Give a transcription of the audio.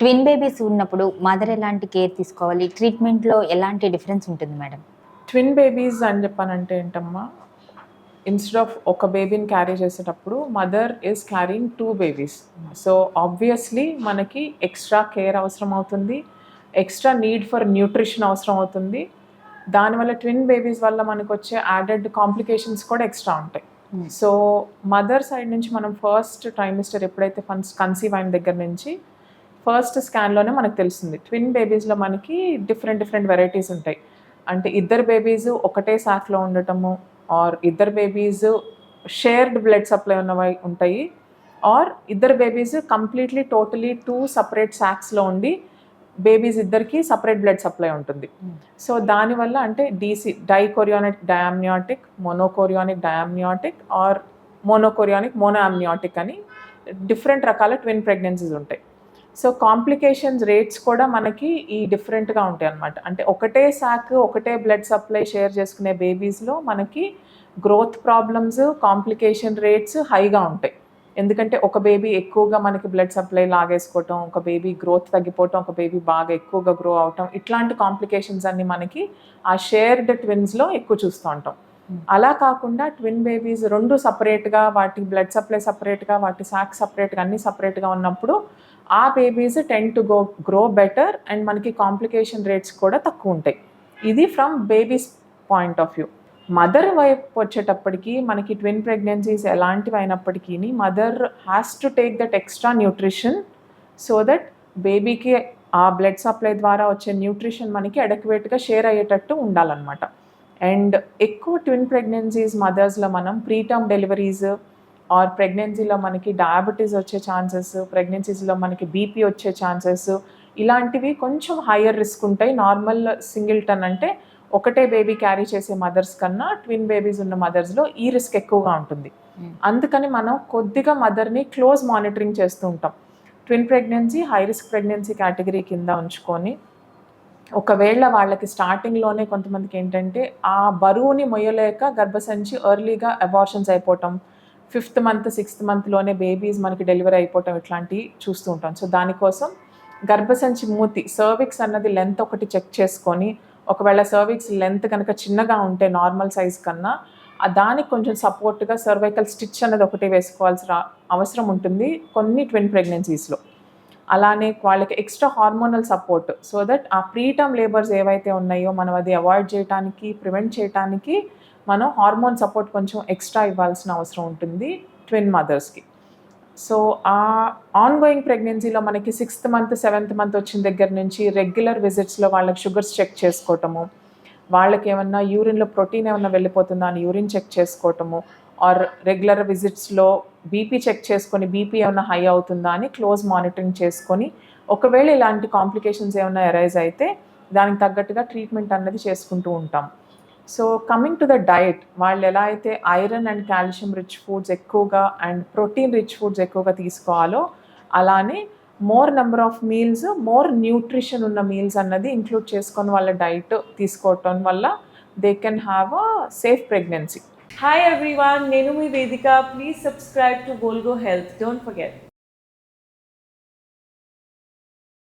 Twin babies ఉన్నప్పుడు mother ఎలాంటి care తీసుకోవాలి? ట్రీట్మెంట్‌లో ఎలాంటి డిఫరెన్స్ ఉంటుంది మేడం? ట్విన్ బేబీస్ అని చెప్పానంటే ఏంటమ్మా, ఇన్‌స్టెడ్ ఆఫ్ ఒక బేబీని క్యారీ చేసేటప్పుడు mother is carrying 2 babies. So, obviously మనకి ఎక్స్‌ట్రా కేర్ అవసరం అవుతుంది. ఎక్స్‌ట్రా నీడ్ ఫర్ న్యూట్రిషన్ అవసరం అవుతుంది. దానివల్ల ట్విన్ బేబీస్ వల్ల మనకొచ్చే యాడెడ్ కాంప్లికేషన్స్ కూడా ఎక్స్‌ట్రా ఉంటాయి. సో, మదర్ సైడ్ నుంచి మనం ఫస్ట్ ట్రైమిస్టర్ ఎప్పుడైతే కన్సీవ్ అయిన దగ్గర నుంచి ఫస్ట్ స్కాన్‌లోనే మనకు తెలుస్తుంది. ట్విన్ బేబీస్‌లో మనకి డిఫరెంట్ వెరైటీస్ ఉంటాయి. అంటే ఇద్దరు బేబీస్ ఒకటే సాక్‌లో ఉండటము, ఆర్ ఇద్దరు బేబీస్ షేర్డ్ బ్లడ్ సప్లై ఉన్నవి ఉంటాయి, ఆర్ ఇద్దరు బేబీస్ కంప్లీట్లీ టోటలీ 2 సెపరేట్ సాక్స్‌లో ఉండి బేబీస్ ఇద్దరికి సెపరేట్ బ్లడ్ సప్లై ఉంటుంది. సో దానివల్ల అంటే డైకోరియానిక్ డయామ్నియాటిక్, మోనోకోరియానిక్ డయామ్నియాటిక్ ఆర్ మోనోకోరియానిక్ మోనోఅమ్నియాటిక్ అని డిఫరెంట్ రకాల ట్విన్ ప్రెగ్నెన్సీస్ ఉంటాయి. సో కాంప్లికేషన్స్ రేట్స్ కూడా మనకి ఈ డిఫరెంట్గా ఉంటాయి అన్నమాట. అంటే ఒకటే సాక్ ఒకటే బ్లడ్ సప్లై షేర్ చేసుకునే బేబీస్లో మనకి గ్రోత్ ప్రాబ్లమ్స్, కాంప్లికేషన్ రేట్స్ హైగా ఉంటాయి. ఎందుకంటే ఒక బేబీ ఎక్కువగా మనకి బ్లడ్ సప్లై లాగేసుకోవటం, ఒక బేబీ గ్రోత్ తగ్గిపోవటం, ఒక బేబీ బాగా ఎక్కువగా గ్రో అవటం, ఇట్లాంటి కాంప్లికేషన్స్ అన్ని మనకి ఆ షేర్డ్ ట్విన్స్లో ఎక్కువ చూస్తూ ఉంటాం. అలా కాకుండా ట్విన్ బేబీస్ రెండు సపరేట్గా, వాటి బ్లడ్ సప్లై సపరేట్గా, వాటి సాక్ సపరేట్గా, అన్ని సపరేట్గా ఉన్నప్పుడు ఆ babies to grow better and మనకి కాంప్లికేషన్ రేట్స్ కూడా తక్కువ ఉంటాయి. ఇది from babies point of view. Mother వైపు వచ్చేటప్పటికి మనకి ట్విన్ ప్రెగ్నెన్సీస్ ఎలాంటివి అయినప్పటికీ mother has to take that extra nutrition so that బేబీకి ఆ బ్లడ్ సప్లై ద్వారా వచ్చే న్యూట్రిషన్ మనకి అడెక్వేట్గా షేర్ అయ్యేటట్టు ఉండాలన్నమాట. అండ్ ఎక్కువ ట్విన్ ప్రెగ్నెన్సీస్ మదర్స్లో మనం ప్రీటర్మ్ డెలివరీస్ ఆర్ ప్రెగ్నెన్సీలో మనకి డయాబెటీస్ వచ్చే ఛాన్సెస్, ప్రెగ్నెన్సీస్లో మనకి బీపీ వచ్చే ఛాన్సెస్, ఇలాంటివి కొంచెం హయ్యర్ రిస్క్ ఉంటాయి. నార్మల్ సింగిల్టన్ అంటే ఒకటే బేబీ క్యారీ చేసే మదర్స్ కన్నా ట్విన్ బేబీస్ ఉన్న మదర్స్లో ఈ రిస్క్ ఎక్కువగా ఉంటుంది. అందుకని మనం కొద్దిగా మదర్ని క్లోజ్ మానిటరింగ్ చేస్తూ ఉంటాం. Twin pregnancy high risk pregnancy category కింద ఉంచుకొని, ఒకవేళ వాళ్ళకి స్టార్టింగ్లోనే కొంతమందికి ఏంటంటే ఆ బరువుని మొయ్యలేక గర్భసంచి ఎర్లీగా అబార్షన్స్ అయిపోవటం, 5th మంత్ 6th మంత్లోనే బేబీస్ మనకి డెలివరీ అయిపోవటం, ఇట్లాంటివి చూస్తూ ఉంటాం. సో దానికోసం గర్భసంచి మూతి సర్విక్స్ అన్నది లెంత్ ఒకటి చెక్ చేసుకొని, ఒకవేళ సర్విక్స్ లెంత్ కనుక చిన్నగా ఉంటే నార్మల్ సైజ్ కన్నా దానికి కొంచెం సపోర్ట్గా సర్వైకల్ స్టిచ్ అనేది ఒకటి వేసుకోవాల్సిన అవసరం ఉంటుంది కొన్ని ట్విన్ ప్రెగ్నెన్సీస్లో. అలానే వాళ్ళకి extra hormonal support so that ఆ ప్రీటర్మ్ లేబర్స్ ఏవైతే ఉన్నాయో మనం అది అవాయిడ్ చేయడానికి, ప్రివెంట్ చేయడానికి మనం హార్మోన్ సపోర్ట్ కొంచెం ఎక్స్ట్రా ఇవ్వాల్సిన అవసరం ఉంటుంది ట్విన్ మదర్స్కి. సో ఆ ఆన్గోయింగ్ ప్రెగ్నెన్సీలో మనకి 6th మంత్ 7th మంత్ వచ్చిన దగ్గర నుంచి రెగ్యులర్ విజిట్స్లో వాళ్ళకి షుగర్స్ చెక్ చేసుకోవటము, వాళ్ళకి ఏమన్నా యూరిన్లో ప్రోటీన్ ఏమన్నా వెళ్ళిపోతుందా అని యూరిన్ చెక్ చేసుకోవటము, ఆర్ రెగ్యులర్ విజిట్స్లో బీపీ చెక్ చేసుకొని బీపీ ఏమైనా హై అవుతుందా అని క్లోజ్ మానిటరింగ్ చేసుకొని, ఒకవేళ ఇలాంటి కాంప్లికేషన్స్ ఏమైనా అరైజ్ అయితే దానికి తగ్గట్టుగా ట్రీట్మెంట్ అన్నది చేసుకుంటూ ఉంటాం. So coming to the diet, వాళ్ళు ఎలా అయితే iron and calcium rich foods ఎక్కువగా అండ్ ప్రోటీన్ రిచ్ ఫుడ్స్ ఎక్కువగా తీసుకోవాలో, అలానే more number of meals, more nutrition ఉన్న మీల్స్ అన్నది ఇంక్లూడ్ చేసుకొని వాళ్ళ డైట్ తీసుకోవటం వల్ల they can have a safe pregnancy. Hi everyone, Nenu mi Vedika. Please subscribe to Volgo Health. Don't forget.